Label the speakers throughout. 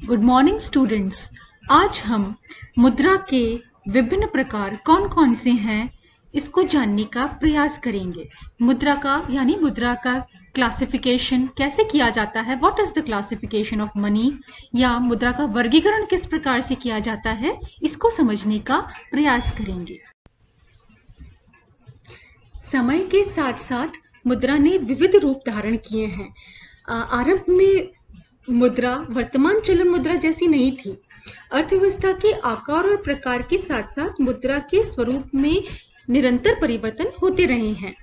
Speaker 1: Good morning students. आज हम मुद्रा के विभिन्न प्रकार कौन कौन से हैं इसको जानने का प्रयास करेंगे। मुद्रा का क्लासिफिकेशन कैसे किया जाता है, what is the classification of money, या मुद्रा का वर्गीकरण किस प्रकार से किया जाता है, इसको समझने का प्रयास करेंगे। समय के साथ साथ मुद्रा ने विविध रूप धारण किए हैं। आरंभ में मुद्रा वर्तमान चलन मुद्रा जैसी नहीं थी। अर्थव्यवस्था के आकार और प्रकार के साथ साथ मुद्रा के स्वरूप में निरंतर परिवर्तन होते रहे हैं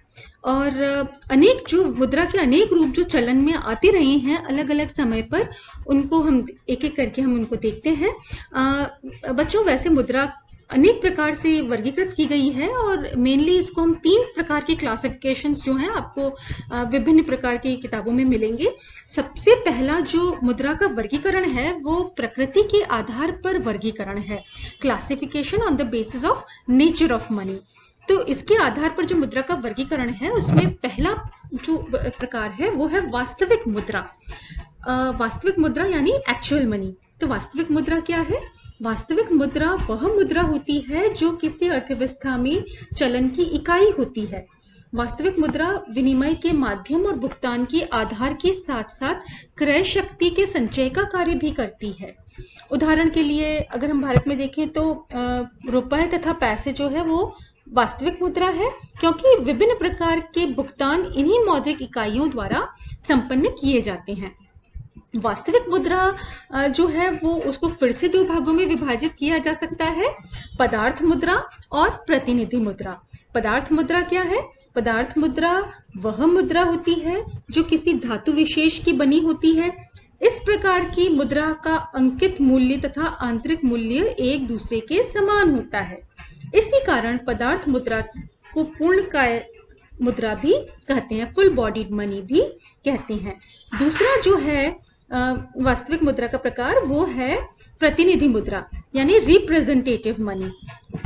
Speaker 1: और अनेक जो मुद्रा के अनेक रूप जो चलन में आते रहे हैं अलग अलग समय पर, उनको हम एक एक करके हम उनको देखते हैं। बच्चों, वैसे मुद्रा अनेक प्रकार से वर्गीकृत की गई है और मेनली इसको हम 3 प्रकार के क्लासिफिकेशंस जो हैं आपको विभिन्न प्रकार की किताबों में मिलेंगे। सबसे पहला जो मुद्रा का वर्गीकरण है वो प्रकृति के आधार पर वर्गीकरण है, classification on the basis of nature of money. तो इसके आधार पर जो मुद्रा का वर्गीकरण है उसमें पहला जो प्रकार है वो है वास्तविक मुद्रा। वास्तविक मुद्रा यानी एक्चुअल मनी। तो वास्तविक मुद्रा क्या है? वास्तविक मुद्रा वह मुद्रा होती है जो किसी अर्थव्यवस्था में चलन की इकाई होती है। वास्तविक मुद्रा विनिमय के माध्यम और भुगतान के आधार के साथ साथ क्रय शक्ति के संचय का कार्य भी करती है। उदाहरण के लिए अगर हम भारत में देखें तो रुपए तथा पैसे जो है वो वास्तविक मुद्रा है, क्योंकि विभिन्न प्रकार के भुगतान इन्हीं मौद्रिक इकाइयों द्वारा संपन्न किए जाते हैं। वास्तविक मुद्रा जो है वो उसको फिर से 2 भागों में विभाजित किया जा सकता है, पदार्थ मुद्रा और प्रतिनिधि मुद्रा। पदार्थ मुद्रा क्या है? पदार्थ मुद्रा वह मुद्रा होती है जो किसी धातु विशेष की बनी होती है। इस प्रकार की मुद्रा का अंकित मूल्य तथा आंतरिक मूल्य एक दूसरे के समान होता है। इसी कारण पदार्थ मुद्रा को पूर्णकाय मुद्रा भी कहते हैं, फुल बॉडीड मनी भी कहते हैं। दूसरा जो है वास्तविक मुद्रा का प्रकार वो है प्रतिनिधि मुद्रा यानी रिप्रेजेंटेटिव मनी।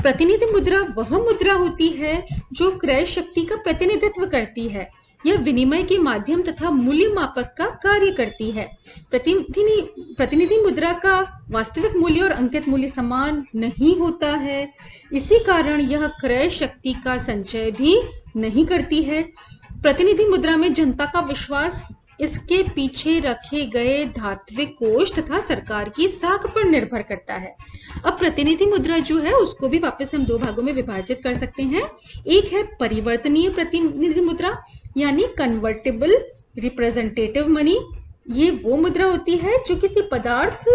Speaker 1: प्रतिनिधि मुद्रा वह मुद्रा होती है जो क्रय शक्ति का प्रतिनिधित्व करती है। यह विनिमय के माध्यम तथा मूल्य मापक का कार्य करती है। प्रतिनिधि मुद्रा का वास्तविक मूल्य और अंकित मूल्य समान नहीं होता है। इसी कारण यह क्रय शक्ति का संचय भी नहीं करती है। प्रतिनिधि मुद्रा में जनता का विश्वास इसके पीछे रखे गए धात्विक कोष तथा सरकार की साख पर निर्भर करता है। अब प्रतिनिधि मुद्रा जो है उसको भी वापस हम 2 भागों में विभाजित कर सकते हैं। एक है परिवर्तनीय प्रतिनिधि मुद्रा यानी कन्वर्टेबल रिप्रेजेंटेटिव मनी। ये वो मुद्रा होती है जो किसी पदार्थ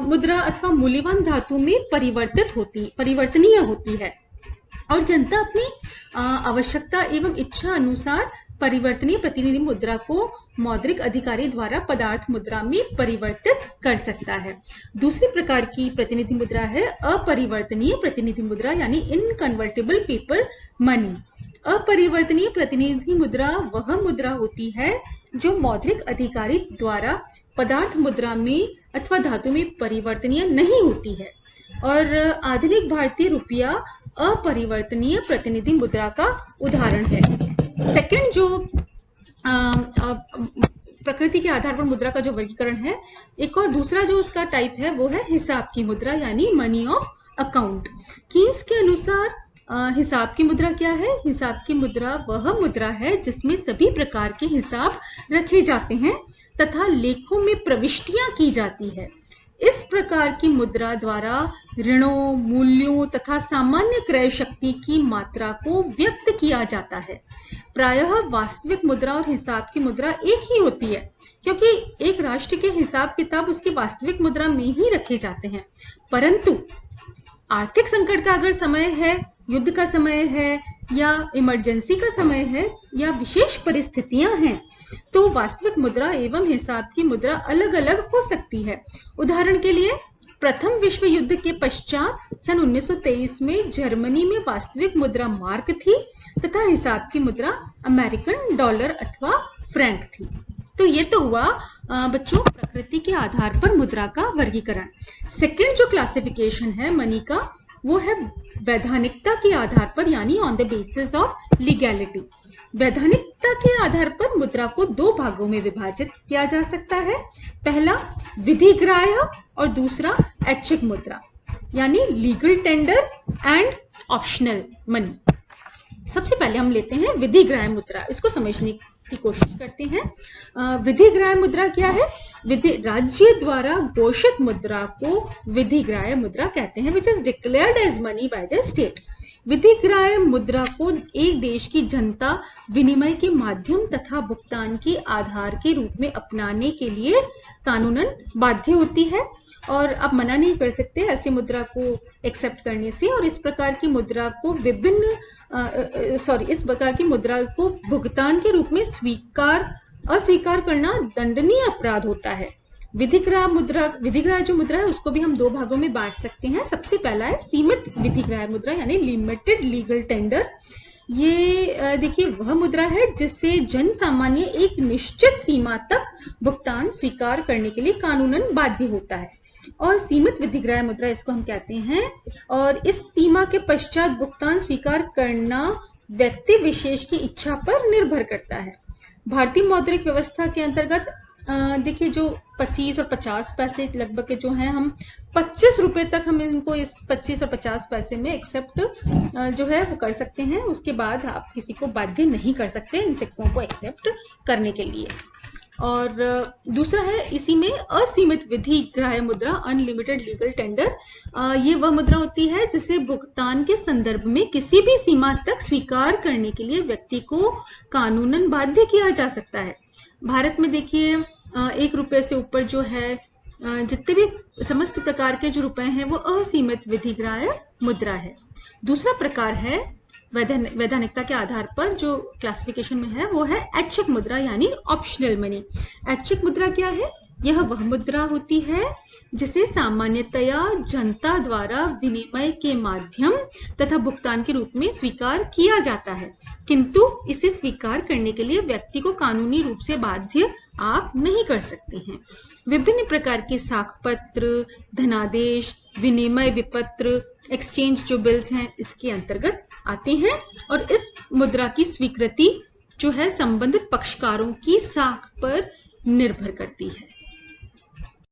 Speaker 1: मुद्रा अथवा मूल्यवान धातु में परिवर्तनीय होती है और जनता अपनी आवश्यकता एवं इच्छा अनुसार परिवर्तनीय प्रतिनिधि मुद्रा को मौद्रिक अधिकारी द्वारा पदार्थ मुद्रा में परिवर्तित कर सकता है। दूसरी प्रकार की प्रतिनिधि मुद्रा है अपरिवर्तनीय प्रतिनिधि मुद्रा यानी इनकन्वर्टेबल पेपर मनी। अपरिवर्तनीय प्रतिनिधि मुद्रा वह मुद्रा होती है जो मौद्रिक अधिकारी द्वारा पदार्थ मुद्रा में अथवा धातु में परिवर्तनीय नहीं होती है और आधुनिक भारतीय रुपया अपरिवर्तनीय प्रतिनिधि मुद्रा का उदाहरण है। सेकंड जो प्रकृति के आधार पर मुद्रा का जो वर्गीकरण है, एक और दूसरा जो उसका टाइप है वो है हिसाब की मुद्रा यानी मनी ऑफ अकाउंट। कीन्स के अनुसार हिसाब की मुद्रा क्या है? हिसाब की मुद्रा वह मुद्रा है जिसमें सभी प्रकार के हिसाब रखे जाते हैं तथा लेखों में प्रविष्टियां की जाती है। इस प्रकार की मुद्रा द्वारा ऋणों, मूल्यों तथा सामान्य क्रय शक्ति की मात्रा को व्यक्त किया जाता है। प्रायः वास्तविक मुद्रा और हिसाब की मुद्रा एक ही होती है, क्योंकि एक राष्ट्र के हिसाब किताब उसकी वास्तविक मुद्रा में ही रखे जाते हैं। परंतु आर्थिक संकट का अगर समय है, युद्ध का समय है या इमरजेंसी का समय है या विशेष परिस्थितियां हैं, तो वास्तविक मुद्रा एवं हिसाब की मुद्रा अलग अलग हो सकती है। उदाहरण के लिए प्रथम विश्व युद्ध के पश्चात सन 1923 में जर्मनी में वास्तविक मुद्रा मार्क थी तथा हिसाब की मुद्रा अमेरिकन डॉलर अथवा फ्रैंक थी। तो ये तो हुआ बच्चों प्रकृति के आधार पर मुद्रा का वर्गीकरण। सेकंड जो क्लासिफिकेशन है मनी का वो है वैधानिकता के आधार पर यानी on the basis of legality. वैधानिकता के आधार पर मुद्रा को दो भागों में विभाजित किया जा सकता है। पहला विधिग्राह्य और दूसरा ऐच्छिक मुद्रा, यानी legal tender and optional money. सबसे पहले हम लेते हैं विधिग्राह्य मुद्रा, इसको समझने की कोशिश करते हैं। विधिग्राह्य मुद्रा क्या है? राज्य द्वारा घोषित मुद्रा को विधिग्राह्य मुद्रा कहते हैं, which is declared as money by the state. विधिग्राह्य मुद्रा को एक देश की जनता विनिमय के माध्यम तथा भुगतान के आधार के रूप में अपनाने के लिए कानूनन बाध्य होती है और आप मना नहीं कर सकते ऐसी मुद्रा को एक्सेप्ट करने से। और इस प्रकार की मुद्रा को इस प्रकार की मुद्रा को भुगतान के रूप में अस्वीकार करना दंडनीय अपराध होता है। विधिग्राह्य जो मुद्रा है उसको भी हम दो भागों में बांट सकते हैं। सबसे पहला है सीमित विधिग्राह्य मुद्रा, यानी लिमिटेड लीगल टेंडर। ये देखिए वह मुद्रा है जिससे जन सामान्य एक निश्चित सीमा तक भुगतान स्वीकार करने के लिए कानूनन बाध्य होता है। और सीमित विधिग्राह्य मुद्रा इसको हम कहते हैं, और इस सीमा के पश्चात भुगतान स्वीकार करना व्यक्ति विशेष की इच्छा पर निर्भर करता है। भारतीय मौद्रिक व्यवस्था के अंतर्गत देखिए जो 25 और 50 पैसे लगभग के जो हैं, हम 25 रुपए तक हम इनको इस 25 और 50 पैसे में एक्सेप्ट जो है वो कर सकते हैं। उसके बाद आप किसी को बाध्य नहीं कर सकते इन सिक्कों को एक्सेप्ट करने के लिए। और दूसरा है इसी में असीमित विधिग्राह्य मुद्रा, अनलिमिटेड लीगल टेंडर। ये वह मुद्रा होती है जिसे भुगतान के संदर्भ में किसी भी सीमा तक स्वीकार करने के लिए व्यक्ति को कानूनन बाध्य किया जा सकता है। भारत में देखिए 1 रुपये से ऊपर जो है जितने भी समस्त प्रकार के जो रुपए हैं वो असीमित विधिग्राह्य मुद्रा है। दूसरा प्रकार है वैधानिकता के आधार पर जो क्लासिफिकेशन में है वो है ऐच्छिक मुद्रा, यानी ऑप्शनल मनी। ऐच्छिक मुद्रा क्या है? यह वह मुद्रा होती है जिसे सामान्यतया जनता द्वारा विनिमय के माध्यम तथा भुगतान के रूप में स्वीकार किया जाता है, किंतु इसे स्वीकार करने के लिए व्यक्ति को कानूनी रूप से बाध्य आप नहीं कर सकते हैं। विभिन्न प्रकार के साख पत्र, धनादेश, विनिमय विपत्र, एक्सचेंज जो बिल्स हैं इसके अंतर्गत आते हैं। और इस मुद्रा की स्वीकृति जो है संबंधित पक्षकारों की साख पर निर्भर करती है।